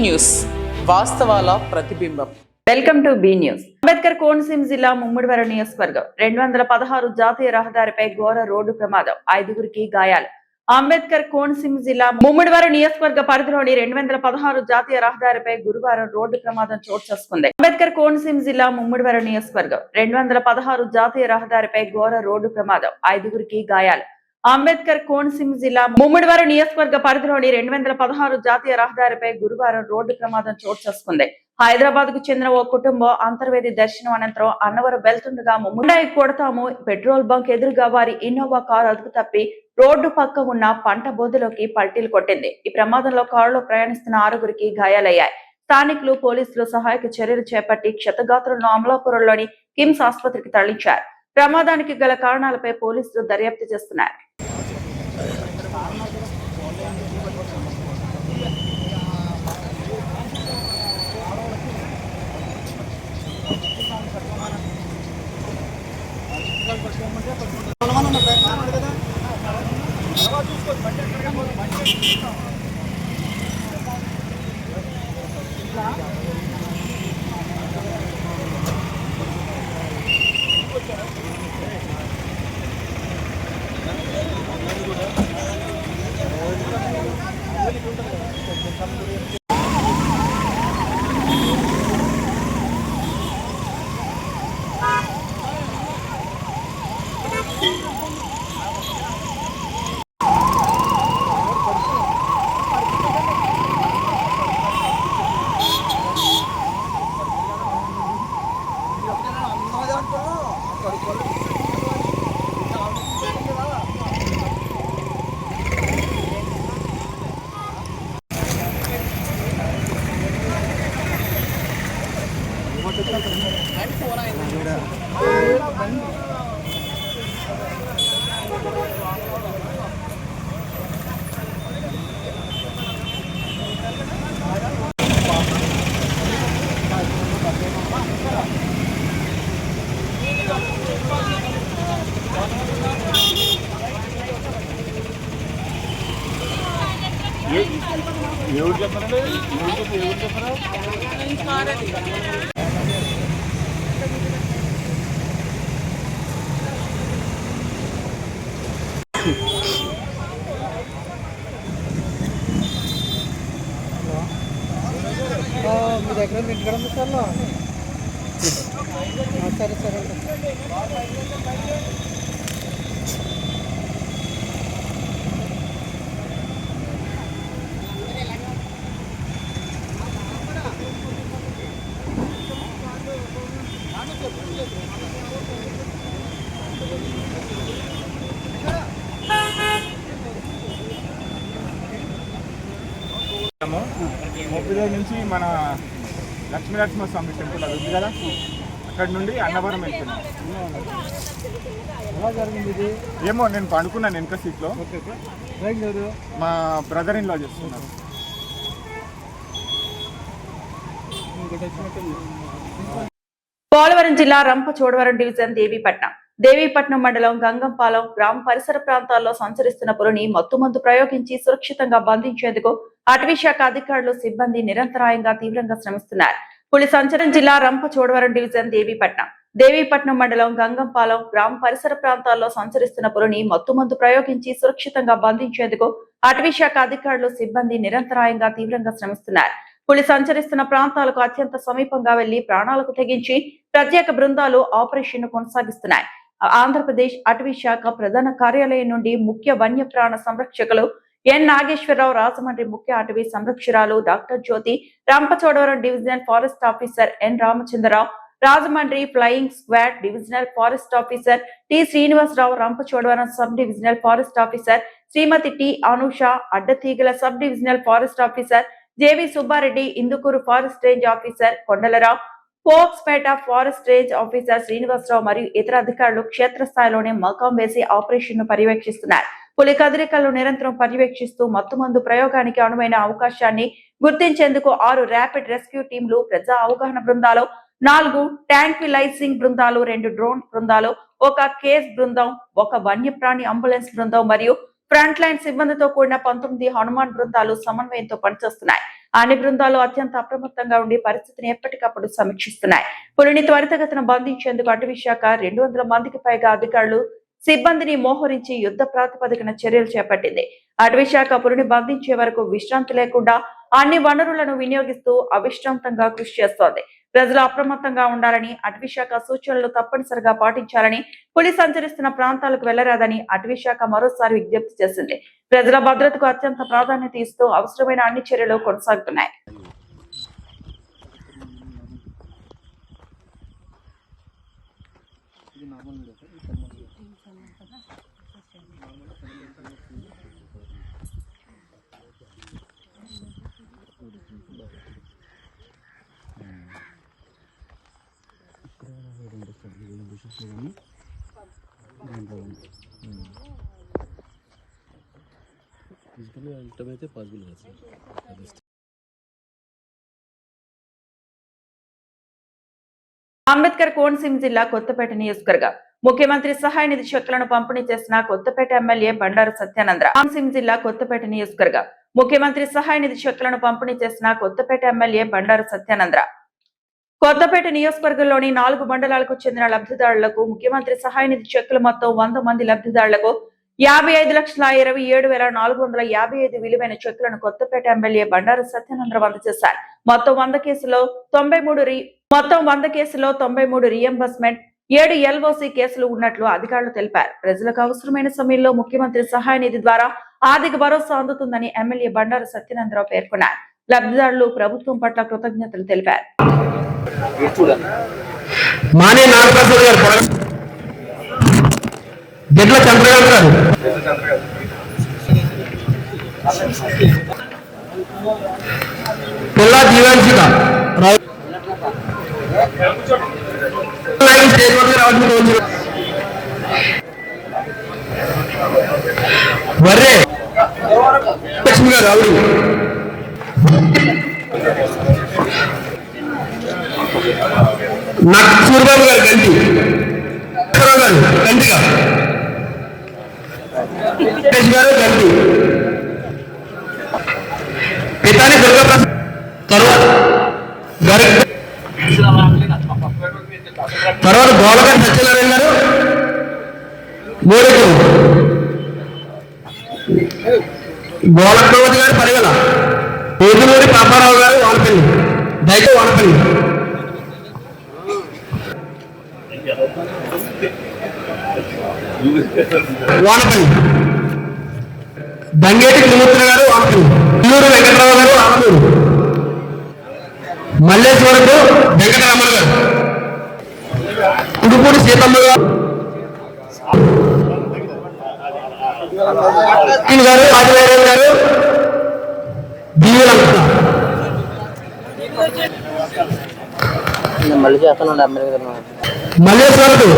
News వాస్తవాల ప్రతిబింబం. Welcome to be news. Ambedkar Konaseema జిల్లా ముమ్మిడివరం నియోజకవర్గం 216 జాతీయ రహదారిపై ఘోర రోడ్డు ప్రమాదం, 5గురికి గాయాలు. అంబేద్కర్ కోనసీమ జిల్లా ముమ్మిడివరం నియోజకవర్గ పరిధిలోని 216 జాతీయ రహదారిపై గురువారం రోడ్డు ప్రమాదం చోటు చేసుకుంది. అంబేద్కర్ కోనసీమ జిల్లా ముమ్మిడివరం నియోజకవర్గం 216 జాతీయ రహదారిపై ఘోర రోడ్డు ప్రమాదం, 5గురికి గాయాలు. అంబేద్కర్ కోనసీమ జిల్లా ముమ్మిడివరం నియోజకవర్గ పరిధిలోని 216 జాతీయ రహదారిపై గురువారం రోడ్డు ప్రమాదం చోటు చేసుకుంది. హైదరాబాద్ కు చెందిన ఓ కుటుంబం అంతర్వేది దర్శనం అనంతరం అన్నవరం వెళ్తుండగా ముండాయి కొడతాము పెట్రోల్ బంక్ ఎదురుగా వారి ఇన్నోవా కారు అదుపు తప్పి రోడ్డు పక్క ఉన్న పంట బోధలోకి పల్టీలు కొట్టింది. ఈ ప్రమాదంలో కారులో ప్రయాణిస్తున్న 6గురికి గాయాలయ్యాయి. స్థానికులు పోలీసులు సహాయక చర్యలు చేపట్టి క్షతగాత్రులను అమలాపురంలోని కిమ్స్ ఆసుపత్రికి తరలించారు. ప్రమాదానికి గల కారణాలపై పోలీసులు దర్యాప్తు చేస్తున్నారు. మీ దగ్గర ఇంటికాడ ఉంది సార్. సరే మొబ్బిలో నుంచి మన లక్ష్మీనరసింహస్వామి టెంపుల్ అది ఉంది కదా, అక్కడ నుండి అన్నవరం వెళ్తున్నాం. ఎలా జరిగింది ఇది? ఏమో నేను పండుకున్నాను వెనక సీట్లో. మా బ్రదర్ ఇన్ లా చేస్తున్నారు. పోలవరం జిల్లా రంపచోడవరం డివిజన్ దేవీపట్నం మండలం గంగంపాలెం గ్రామ పరిసర ప్రాంతాల్లో సంచరిస్తున్న పులిని మత్తుమందు ప్రయోగించి సురక్షితంగా బంధించేందుకు అటవీశాఖ అధికారులు సిబ్బంది నిరంతరాయంగా తీవ్రంగా శ్రమిస్తున్నారు. పులి సంచలనం జిల్లా రంపచోడవరం డివిజన్ దేవీపట్నం మండలం గంగంపాలెం గ్రామ పరిసర ప్రాంతాల్లో సంచరిస్తున్న పులిని మత్తుమందు ప్రయోగించి సురక్షితంగా బంధించేందుకు అటవీశాఖ అధికారులు సిబ్బంది నిరంతరాయంగా తీవ్రంగా శ్రమిస్తున్నారు. పులి సంచరిస్తున్న ప్రాంతాలకు అత్యంత సమీపంగా వెళ్లి ప్రాణాలకు తెగించి ప్రత్యేక బృందాలు ఆపరేషన్ కొనసాగిస్తున్నాయి. ఆంధ్రప్రదేశ్ అటవీ శాఖ ప్రధాన కార్యాలయం నుండి ముఖ్య వన్యప్రాణ సంరక్షకులు ఎన్ నాగేశ్వరరావు, రాజమండ్రి ముఖ్య అటవీ సంరక్షకురాలు doctor Jyothi, Rampachodavaram divisional forest officer N Ramachandra Rao, Rajahmundry flying squad divisional forest officer T Srinivasa Rao, Rampachodavaram sub divisional forest officer Shrimati T Anusha, Addateegala sub divisional forest officer JV Subba Reddy, Indukuru forest range officer Kondala Rao, Pokspeta forest range officer Srinivasa Rao మరియు ఇతర అధికారులు క్షేత్రస్థాయిలోనే మకాం వేసి ఆపరేషన్ ను పర్యవేక్షిస్తున్నారు. పులి కదలికలను నిరంతరం పర్యవేక్షిస్తూ మత్తుమందు ప్రయోగానికి అనువైన అవకాశాన్ని గుర్తించేందుకు 6 ర్యాపిడ్ రెస్క్యూ టీంలు, ప్రజా అవగాహన బృందాలు, 4 ట్యాంక్విలైజింగ్ బృందాలు, 2 డ్రోన్ బృందాలు, 1 కేస్ బృందం, 1 వన్యప్రాణి అంబులెన్స్ బృందం మరియు ఫ్రంట్ లైన్ సిబ్బందితో కూడిన 19 హనుమాన్ బృందాలు సమన్వయంతో పనిచేస్తున్నాయి. అన్ని బృందాలు అత్యంత అప్రమత్తంగా ఉండి పరిస్థితిని ఎప్పటికప్పుడు సమీక్షిస్తున్నాయి. పులిని త్వరితగతిన బంధించేందుకు అటవీ శాఖ 200 మందికి పైగా అధికారులు సిబ్బందిని మోహరించి యుద్ధ ప్రాతిపదికన చర్యలు చేపట్టింది. అటవీ శాఖ పులిని బంధించే వరకు విశ్రాంతి లేకుండా అన్ని వనరులను వినియోగిస్తూ అవిశ్రాంతంగా కృషి చేస్తోంది. ప్రజలు అప్రమత్తంగా ఉండాలని, అటవీ శాఖ సూచనలు తప్పనిసరిగా పాటించాలని, పులి సంచరిస్తున్న ప్రాంతాలకు వెళ్లరాదని అటవీ శాఖ మరోసారి విజ్ఞప్తి చేసింది. ప్రజల భద్రతకు అత్యంత ప్రాధాన్యత ఇస్తూ అవసరమైన అన్ని చర్యలు కొనసాగుతున్నాయి. అంబేద్కర్ కోనసీమ జిల్లా కొత్తపేట నియోజకవర్గం ముఖ్యమంత్రి సహాయ నిధి చెక్కులను పంపిణీ చేసిన కొత్తపేట ఎమ్మెల్యే బండారు సత్యానంద. కోనసీమ జిల్లా కొత్తపేట నియోజకవర్గం ముఖ్యమంత్రి సహాయ నిధి చెక్కులను పంపిణీ చేసిన కొత్తపేట ఎమ్మెల్యే బండారు సత్యానంద. కొత్తపేట నియోజకవర్గంలోని 4 మండలాలకు చెందిన లబ్ధిదారులకు ముఖ్యమంత్రి సహాయ నిధి చెక్కులు మొత్తం 100 మంది లబ్ధిదారులకు 55,27,455 విలువైన చెక్కులను కొత్తపేట ఎమ్మెల్యే బండారు సత్యానంద అందజేశారు. మొత్తం 100 కేసులో 93 రీఎంబర్స్మెంట్, 7 LOC కేసులు ఉన్నట్లు అధికారులు తెలిపారు. ప్రజలకు అవసరమైన సమయంలో ముఖ్యమంత్రి సహాయ నిధి ద్వారా ఆర్థిక భరోసా అందుతుందని ఎమ్మెల్యే బండారు సత్యానందరావు పేర్కొన్నారు. లబ్ధిదారులు ప్రభుత్వం పట్ల కృతజ్ఞతలు తెలిపారు. సూర్యబాబు గారు గంటి గంటిగా గారు గంటి పితాని దుర్గాప్రసాద్ తర్వాత గోలగారి సత్యనారాయణ గారు మూడెక్కు గోలక్రవతి గారు పరిగణ పేదలూరి పాపారావు గారు వానపల్లి దైతే వానపల్లి దంగేటి త్రిమూర్తి గారు వానపల్లి, ఇల్లూరు వెంకటరావు గారు ఆనూరు, మల్లేశ్వరకు వెంకటరామన్ గారు, ఉడుపూడి సీతమ్మ గారు గారు ఆదివారం గారు మళ్ళీ చేస్తానండి అమెరికా మల్లేశ్వరకు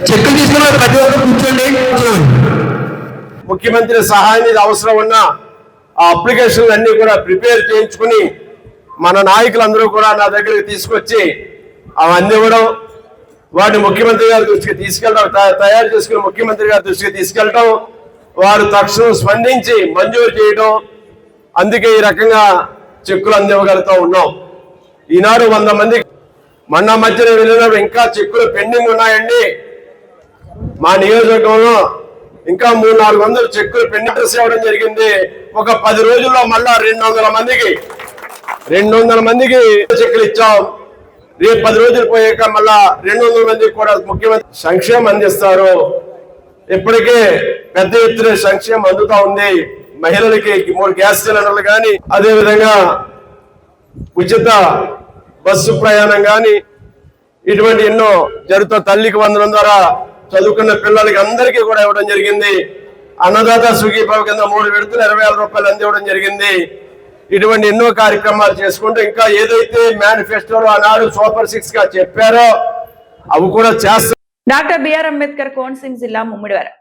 చెక్కులు తీసుకున్న ప్రతి ఒక్కరు కూర్చోండి. ముఖ్యమంత్రి సహాయ నిధి అవసరం ఉన్న ఆ అప్లికేషన్లు అన్ని కూడా ప్రిపేర్ చేయించుకుని మన నాయకులందరూ కూడా నా దగ్గరికి తీసుకొచ్చి అవన్నీ ఇవ్వడం, వాటిని ముఖ్యమంత్రి గారి దృష్టికి తీసుకెళ్ళడం, తయారు చేసుకుని ముఖ్యమంత్రి గారి దృష్టికి తీసుకెళ్ళడం, వారు తక్షణం స్పందించి మంజూరు చేయడం, అందుకే ఈ రకంగా చెక్కులు అందివ్వగలుగుతూ ఉన్నాం. ఈనాడు 100 మంది మొన్న మధ్యన వెళ్ళినప్పుడు ఇంకా చెక్కులు పెండింగ్ ఉన్నాయండి. మా నియోజకవర్గంలో ఇంకా 300-400 చెక్కులు పెండింగ్ ఇవ్వడం జరిగింది. ఒక 10 రోజుల్లో మళ్ళా 200 మందికి చెక్కులు ఇచ్చాం. రేపు 10 రోజులు పోయాక మళ్ళా 200 మందికి కూడా ముఖ్యమంత్రి సంక్షేమం అందిస్తారు. ఇప్పటికే పెద్ద ఎత్తున సంక్షేమం అందుతా ఉంది. మహిళలకి 3 గ్యాస్ సిలిండర్లు కానీ, అదేవిధంగా ఉచిత బస్సు ప్రయాణం కానీ, ఇటువంటి ఎన్నో జరుగుతూ తల్లికి వందనం ద్వారా చదువుకున్న పిల్లలకి అందరికీ కూడా ఇవ్వడం జరిగింది. అన్నదాత సుఖీభావ కింద 3 విడతలు 20,000 రూపాయలు అందివ్వడం జరిగింది. ఇటువంటి ఎన్నో కార్యక్రమాలు చేసుకుంటూ ఇంకా ఏదైతే మేనిఫెస్టోలో ఆనాడు సూపర్ 6 గా చెప్పారో అవి కూడా చేస్తారు. డాక్టర్ బిఆర్ అంబేద్కర్ కోనసీమ జిల్లా ముమ్మిడివరం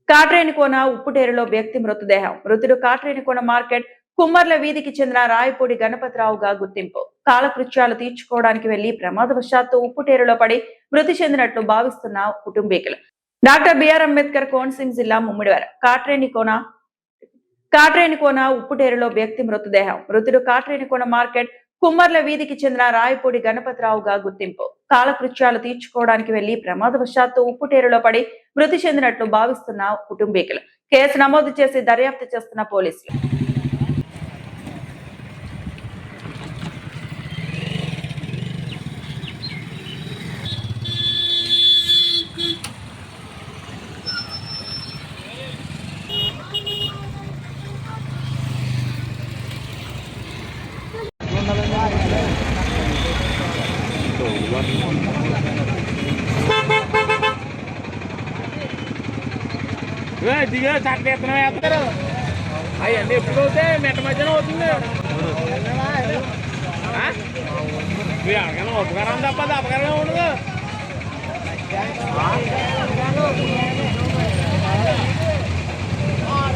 కాట్రేనికోన ఉప్పుటేరులో వ్యక్తి మృతదేహం. మృతుడు కాట్రేనికోన మార్కెట్ కుమ్మర్ల వీధికి చెందిన రాయపూడి గణపతిరావుగా గుర్తింపు. కాలకృత్యాలు తీర్చుకోవడానికి వెళ్లి ప్రమాదవశాత్తు ఉప్పుటేరులో పడి మృతి చెందినట్లు భావిస్తున్న కుటుంబీకులు. డాక్టర్ బిఆర్ అంబేద్కర్ కోనసీమ జిల్లా ముమ్మిడివరం కాట్రేనికోన ఉప్పుటేరులో వ్యక్తి మృతదేహం. మృతుడు కాట్రేనికోన మార్కెట్ కుమ్మర్ల వీధికి చెందిన రాయపూడి గణపతిరావుగా గుర్తింపు. కాలకృత్యాలు తీర్చుకోవడానికి వెళ్లి ప్రమాదవశాత్తు ఉప్పుటేరులో పడి మృతి చెందినట్లు భావిస్తున్న కుటుంబీకులు. కేసు నమోదు చేసి దర్యాప్తు చేస్తున్న పోలీసులు. దిగా చట్ట ఎత్తనం వేస్తారు అవన్నీ ఎప్పుడు అవుతాయి మెట్ట మధ్యన అవుతుంది మీరు అడగనా ఉపకారం తప్ప అపకారం ఉండదు.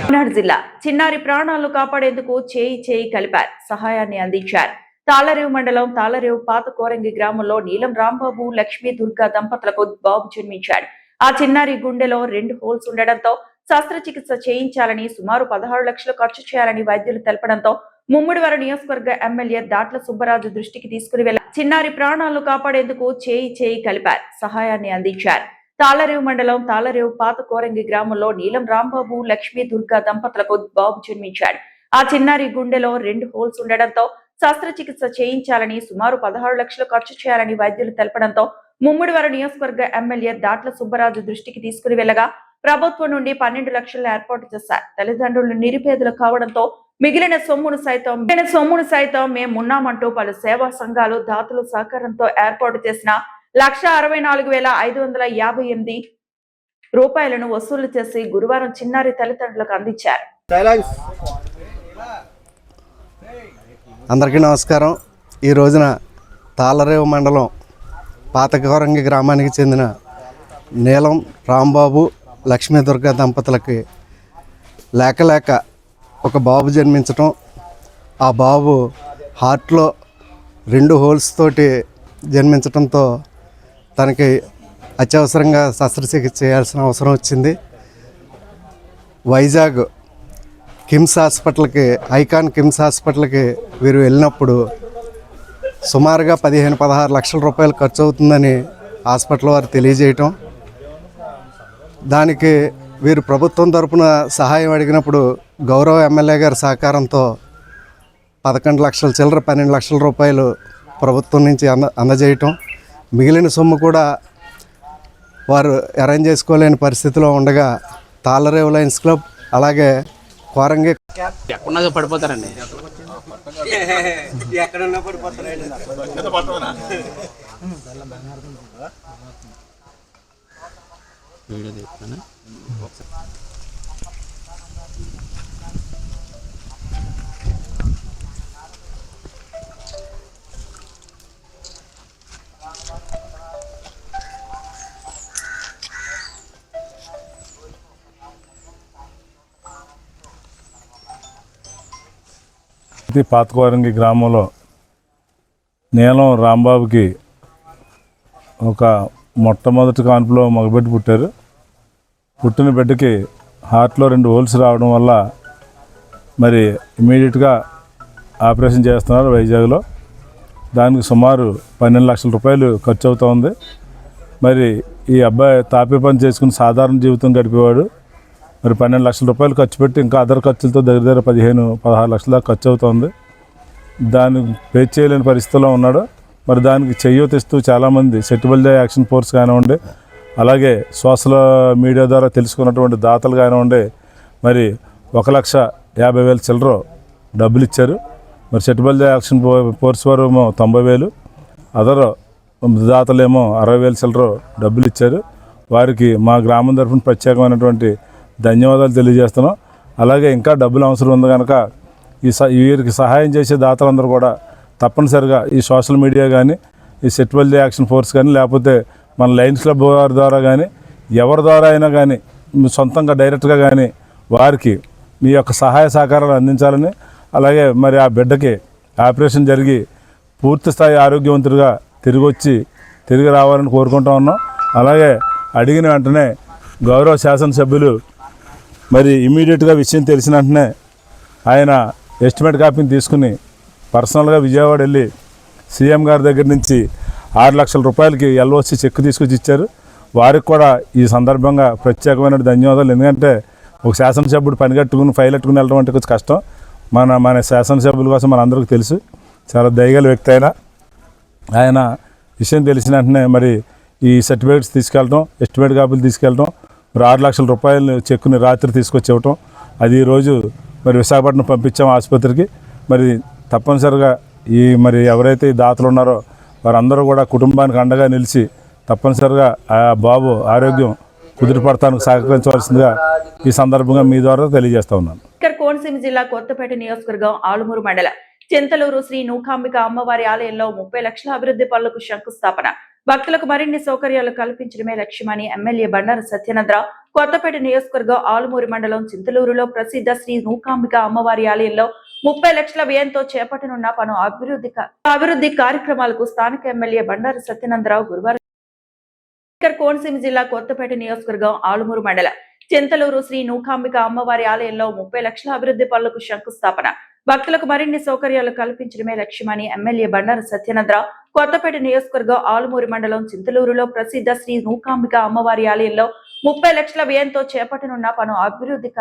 పల్నాడు జిల్లా చిన్నారి ప్రాణాలను కాపాడేందుకు చేయి కలిపారు, సహాయాన్ని అందించారు. తాళరేవు మండలం తాళరేవు పాత కోరంగి గ్రామంలో నీలం రాంబాబు లక్ష్మీ దుర్గా దంపతులకు బాబు జన్మించాడు. ఆ చిన్నారి గుండెలో 2 హోల్స్ ఉండడంతో శస్త్రచికిత్స చేయించాలని, సుమారు 16 లక్షలు ఖర్చు చేయాలని వైద్యులు తెలపడంతో ముమ్మిడివరం నియోజకవర్గ ఎమ్మెల్యే దాట్ల సుబ్బరాజు దృష్టికి తీసుకుని వెళ్లారు. చిన్నారి ప్రాణాలను కాపాడేందుకు చేయి కలిపారు, సహాయాన్ని అందించారు. తాళరేవు మండలం తాళరేవు పాత కోరంగి గ్రామంలో నీలం రాంబాబు లక్ష్మీ దుర్గా దంపతులకు బాబు జన్మించాడు. ఆ చిన్నారి గుండెలో 2 హోల్స్ ఉండడంతో శస్త్రచికిత్స చేయించాలని, సుమారు 16 లక్షలు ఖర్చు చేయాలని వైద్యులు తెలపడంతో ముమ్మిడివరం నియోజకవర్గ ఎమ్మెల్యే దాట్ల సుబ్బరాజు దృష్టికి తీసుకుని వెళ్లగా ప్రభుత్వం నుండి 12 లక్షలను ఏర్పాటు చేశారు. తల్లిదండ్రులు నిరుపేదలు కావడంతో మిగిలిన సొమ్మును సైతం మేమున్నామంటూ పలు సేవా సంఘాలు దాతలు సహకారంతో ఏర్పాటు చేసిన 1,64,558 రూపాయలను వసూలు చేసి గురువారం చిన్నారి తల్లిదండ్రులకు అందించారు. అందరికీ నమస్కారం. ఈ రోజున తాళరేవు మండలం పాతకోరంగి గ్రామానికి చెందిన నీలం రాంబాబు లక్ష్మీ దుర్గా దంపతులకి లేక ఒక బాబు జన్మించటం, ఆ బాబు హార్ట్లో 2 హోల్స్ తోటి జన్మించటంతో తనకి అత్యవసరంగా శస్త్రచికిత్స చేయాల్సిన అవసరం వచ్చింది. వైజాగ్ కిమ్స్ హాస్పిటల్కి, ఐకాన్ కిమ్స్ హాస్పిటల్కి వీరు వెళ్ళినప్పుడు సుమారుగా 15-16 లక్షల రూపాయలు ఖర్చు అవుతుందని హాస్పిటల్ వారు తెలియజేయటం, దానికి వీరు ప్రభుత్వం తరపున సహాయం అడిగినప్పుడు గౌరవ ఎమ్మెల్యే గారి సహకారంతో 11 లక్షల చిల్లర 12 లక్షల రూపాయలు ప్రభుత్వం నుంచి అందజేయటం, మిగిలిన సొమ్ము కూడా వారు అరేంజ్ చేసుకోలేని పరిస్థితిలో ఉండగా తాళరేవు లయన్స్ క్లబ్ అలాగే కోరంగి ఎక్కడున్నా పడిపోతారండి. పాతకోరంగి గ్రామంలో నీలం రాంబాబుకి ఒక మొట్టమొదటి కాన్పులో మగబిడ్డ పుట్టారు. పుట్టిన బిడ్డకి హార్ట్లో 2 హోల్స్ రావడం వల్ల మరి ఇమీడియట్గా ఆపరేషన్ చేస్తున్నారు వైజాగ్లో. దానికి సుమారు 12 లక్షల రూపాయలు ఖర్చు అవుతుంది. మరి ఈ అబ్బాయి తాపీ పని చేసుకుని సాధారణ జీవితం గడిపేవాడు. మరి 12 లక్షల రూపాయలు ఖర్చు పెట్టి ఇంకా అదర్ ఖర్చులతో దగ్గర 15-16 లక్షల దాకా ఖర్చు అవుతుంది. దాన్ని పే చేయలేని పరిస్థితిలో ఉన్నాడు. మరి దానికి చేయూతిస్తూ చాలామంది సెటిబుల్ యాక్షన్ ఫోర్స్ కానివ్వండి, అలాగే సోషల్ మీడియా ద్వారా తెలుసుకున్నటువంటి దాతలు కానివ్వండి, మరి 1,50,000 చిల్లర డబ్బులు ఇచ్చారు. మరి సెటిబుల్ యాక్షన్ ఫోర్స్ వారు 90,000, అదర్ దాతలేమో 60,000 చిల్లర డబ్బులు ఇచ్చారు. వారికి మా గ్రామం తరఫున ప్రత్యేకమైనటువంటి ధన్యవాదాలు తెలియజేస్తున్నాం. అలాగే ఇంకా డబ్బులు అవసరం ఉంది కనుక వీరికి సహాయం చేసే దాతలందరూ కూడా తప్పనిసరిగా ఈ సోషల్ మీడియా కానీ, ఈ సెటిబుల్ యాక్షన్ ఫోర్స్ కానీ, లేకపోతే మన లయన్స్ క్లబ్ వారి ద్వారా కానీ, ఎవరి ద్వారా అయినా కానీ సొంతంగా డైరెక్ట్గా కానీ వారికి మీ యొక్క సహాయ సహకారాలు అందించాలని, అలాగే మరి ఆ బిడ్డకి ఆపరేషన్ జరిగి పూర్తి స్థాయి ఆరోగ్యవంతుడిగా తిరిగి రావాలని కోరుకుంటా ఉన్నాం. అలాగే అడిగిన వెంటనే గౌరవ శాసనసభ్యులు మరి ఇమీడియట్గా విషయం తెలిసిన వెంటనే ఆయన ఎస్టిమేట్ కాపీని తీసుకుని పర్సనల్గా విజయవాడ వెళ్ళి సీఎం గారి దగ్గర నుంచి 6 లక్షల రూపాయలకి ఎల్ఓసి చెక్ తీసుకొచ్చి ఇచ్చారు. వారికి కూడా ఈ సందర్భంగా ప్రత్యేకమైన ధన్యవాదాలు. ఎందుకంటే ఒక శాసనసభ్యుడు పని కట్టుకుని ఫైల్ కట్టుకుని వెళ్ళడం అంటే కొంచెం కష్టం. మన శాసనసభ్యుల కోసం మన అందరికీ తెలుసు, చాలా దయగల వ్యక్తి ఆయన విషయం తెలిసిన వెంటనే మరి ఈ సర్టిఫికేట్స్ తీసుకెళ్ళడం, ఎస్టిమేట్ కాపీలు తీసుకెళ్ళడం, మరి 6 లక్షల రూపాయలు చెక్కుని రాత్రి తీసుకొచ్చి ఇవ్వటం, అది ఈరోజు మరి విశాఖపట్నం పంపించాం ఆసుపత్రికి. మరి తప్పనిసరిగా మరి ఎవరైతే ఈ దాతలు ఉన్నారో వారందరూ కూడా కుటుంబానికి అండగా నిలిచి తప్పనిసరిగా ఆ బాబు ఆరోగ్యం కుదిరిపడటానికి సహకరించవలసిందిగా ఈ సందర్భంగా మీ ద్వారా తెలియజేస్తా ఉన్నాను. కోనసీమ జిల్లా కొత్తపేట నియోజకవర్గం ఆలుమూరు మండల చింతలూరు శ్రీ నూకాంబిక అమ్మవారి ఆలయంలో 30 లక్షల అభివృద్ధి పనులకు శంకుస్థాపన. భక్తులకు మరిన్ని సౌకర్యాలు కల్పించడమే లక్ష్యమని ఎమ్మెల్యే బండారు సత్యానందరావు కొత్తపేట నియోజకవర్గం ఆలుమూరు మండలం చింతలూరులో ప్రసిద్ధ శ్రీ నూకాంబిక అమ్మవారి ఆలయంలో 30 లక్షల వ్యయంతో చేపట్టనున్న పలు అభివృద్ధి కార్యక్రమాలకు స్థానిక ఎమ్మెల్యే బండారు సత్యానందరావు గురువారం కోనసీమ జిల్లా కొత్తపేట నియోజకవర్గం ఆలుమూరు మండల చింతలూరు శ్రీ నూకాంబిక అమ్మవారి ఆలయంలో 30 లక్షల అభివృద్ధి పనులకు శంకుస్థాపన. భక్తులకు మరిన్ని సౌకర్యాలు కల్పించడమే లక్ష్యమని ఎమ్మెల్యే బండారు సత్యానందరావు కొత్తపేట నియోజకవర్గం ఆలుమూరు మండలం చింతలూరులో ప్రసిద్ధ శ్రీ నూకాంబిక అమ్మవారి ఆలయంలో 30 లక్షల వ్యయంతో చేపట్టనున్న పలు అభివృద్ధి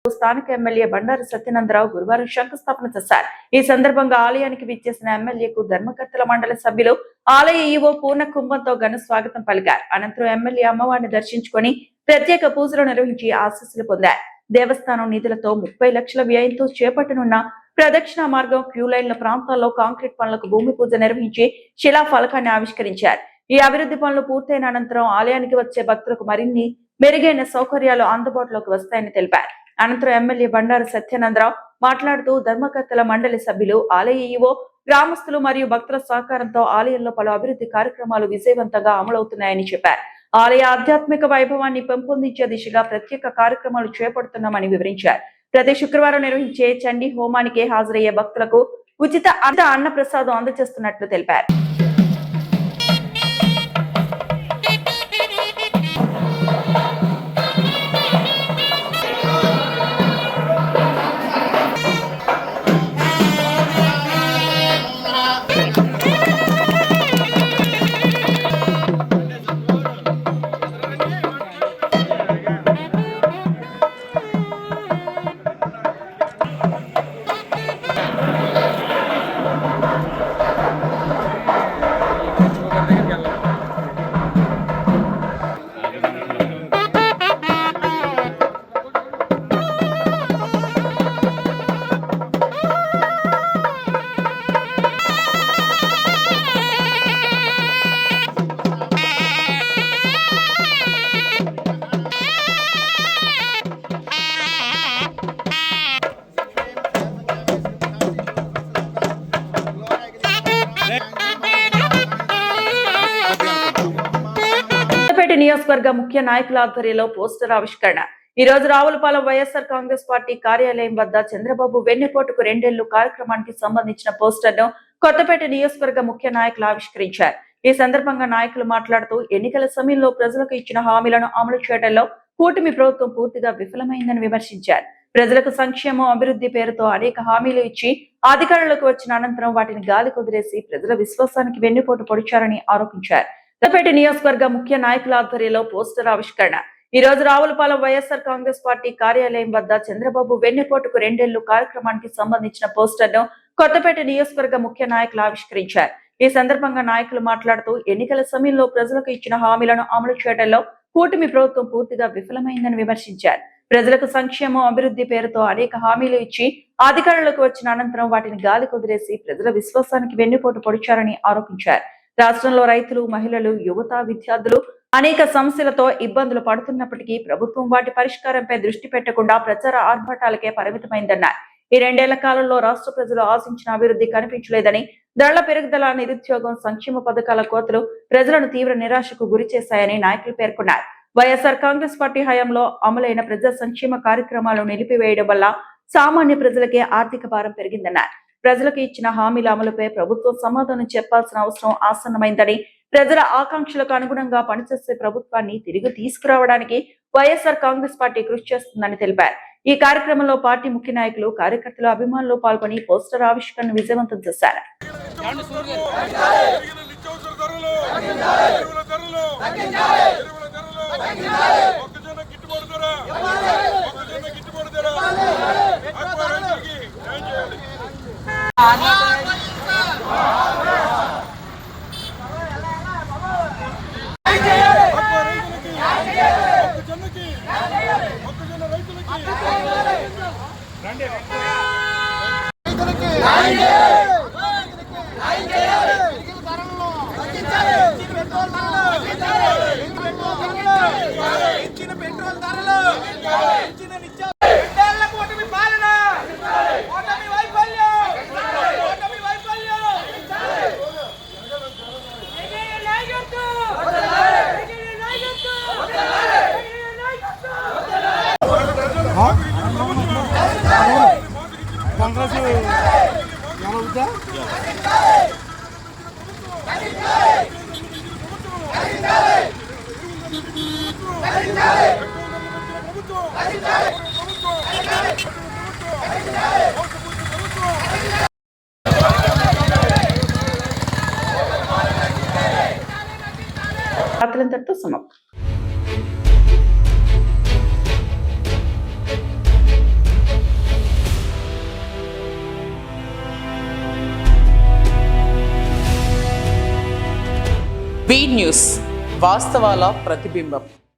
స్థానిక ఎమ్మెల్యే బండారు సత్యానందరావు గురువారం శంకుస్థాపన చేశారు. ఈ సందర్భంగా ఆలయానికి విచ్చేసిన ఎమ్మెల్యేకు ధర్మకర్తల మండలి సభ్యులు ఆలయ ఈవో పూర్ణ కుంభంతో ఘన స్వాగతం పలికారు. అనంతరం ఎమ్మెల్యే అమ్మవారిని దర్శించుకొని ప్రత్యేక పూజలు నిర్వహించి ఆశీస్సులు పొందారు. దేవస్థానం నిధులతో 30 లక్షల వ్యయంతో చేపట్టనున్న ప్రదక్షిణ మార్గం, క్యూ లైన్ల ప్రాంతాల్లో కాంక్రీట్ పనులకు భూమి పూజ నిర్వహించి శిలా ఫలకాన్ని ఆవిష్కరించారు. ఈ అభివృద్ధి పనులు పూర్తయిన అనంతరం ఆలయానికి వచ్చే భక్తులకు మరిన్ని మెరుగైన సౌకర్యాలు అందుబాటులోకి వస్తాయని తెలిపారు. అనంతరం ఎమ్మెల్యే బండారు సత్యానందరావు మాట్లాడుతూ ధర్మకర్తల మండలి సభ్యులు, ఆలయ ఈవో, గ్రామస్తులు మరియు భక్తుల సహకారంతో ఆలయంలో పలు అభివృద్ధి కార్యక్రమాలు విజయవంతంగా అమలవుతున్నాయని చెప్పారు. ఆలయ ఆధ్యాత్మిక వైభవాన్ని పెంపొందించే దిశగా ప్రత్యేక కార్యక్రమాలు చేపడుతున్నామని వివరించారు. ప్రతి శుక్రవారం నిర్వహించే చండీ హోమానికి హాజరయ్యే భక్తులకు ఉచిత అన్న ప్రసాదం అందజేస్తున్నట్లు తెలిపారు. నియోజకవర్గ ముఖ్య నాయకుల ఆధ్వర్యంలో పోస్టర్ ఆవిష్కరణ. ఈ రోజు రావులపాలెం వైఎస్ఆర్ కాంగ్రెస్ పార్టీ కార్యాలయం వద్ద చంద్రబాబు వెన్నెపోటుకు 2 ఏళ్లు కార్యక్రమానికి సంబంధించిన పోస్టర్ ను కొత్తపేట నియోజకవర్గ ముఖ్య నాయకులు ఆవిష్కరించారు. ఈ సందర్భంగా నాయకులు మాట్లాడుతూ ఎన్నికల సమయంలో ప్రజలకు ఇచ్చిన హామీలను అమలు చేయడంలో కూటమి ప్రభుత్వం పూర్తిగా విఫలమైందని విమర్శించారు. ప్రజలకు సంక్షేమం, అభివృద్ధి పేరుతో అనేక హామీలు ఇచ్చి అధికారంలోకి వచ్చిన అనంతరం వాటిని గాలి కుదిరేసి ప్రజల విశ్వాసానికి వెన్నుపోటు పొడిచారని ఆరోపించారు. కొత్తపేట నియోజకవర్గ ముఖ్య నాయకుల ఆధ్వర్యంలో పోస్టర్ ఆవిష్కరణ. ఈ రోజు రావులపాలెం వైఎస్ఆర్ కాంగ్రెస్ పార్టీ కార్యాలయం వద్ద చంద్రబాబు వెన్నెపోటుకు 2 ఏళ్లు కార్యక్రమానికి సంబంధించిన పోస్టర్ ను కొత్తపేట నియోజకవర్గ ముఖ్య నాయకులు ఆవిష్కరించారు. ఈ సందర్భంగా నాయకులు మాట్లాడుతూ ఎన్నికల సమయంలో ప్రజలకు ఇచ్చిన హామీలను అమలు చేయడంలో కూటమి ప్రభుత్వం పూర్తిగా విఫలమైందని విమర్శించారు. ప్రజలకు సంక్షేమం, అభివృద్ధి పేరుతో అనేక హామీలు ఇచ్చి అధికారంలోకి వచ్చిన అనంతరం వాటిని గాలి కుదిరేసి ప్రజల విశ్వాసానికి వెన్నుపోటు పొడిచారని ఆరోపించారు. రాష్ట్రంలో రైతులు, మహిళలు, యువత, విద్యార్థులు అనేక సమస్యలతో ఇబ్బందులు పడుతున్నప్పటికీ ప్రభుత్వం వాటి పరిష్కారంపై దృష్టి పెట్టకుండా ప్రచార ఆర్భాటాలకే పరిమితమైందన్నారు. ఈ 2 ఏళ్ల కాలంలో రాష్ట్ర ప్రజలు ఆశించిన అభివృద్ధి కనిపించలేదని, ధరల పెరుగుదల, నిరుద్యోగం, సంక్షేమ పథకాల కోతలు ప్రజలను తీవ్ర నిరాశకు గురి చేశాయని నాయకులు పేర్కొన్నారు. వైఎస్ఆర్ కాంగ్రెస్ పార్టీ హయాంలో అమలైన ప్రజా సంక్షేమ కార్యక్రమాలను నిలిపివేయడం వల్ల సామాన్య ప్రజలకే ఆర్థిక భారం పెరిగిందన్నారు. ప్రజలకు ఇచ్చిన హామీల అమలుపై ప్రభుత్వం సమాధానం చెప్పాల్సిన అవసరం ఆసన్నమైందని, ప్రజల ఆకాంక్షలకు అనుగుణంగా పనిచేసే ప్రభుత్వాన్ని తిరిగి తీసుకురావడానికి వైఎస్ఆర్ కాంగ్రెస్ పార్టీ కృషి చేస్తుందని తెలిపారు. ఈ కార్యక్రమంలో పార్టీ ముఖ్య నాయకులు, కార్యకర్తలు, అభిమానులు పాల్గొని పోస్టర్ ఆవిష్కరణను విజయవంతం చేశారు. వార్తలంతటితో సమాప్తం. బీ న్యూస్, వాస్తవాల ప్రతిబింబం.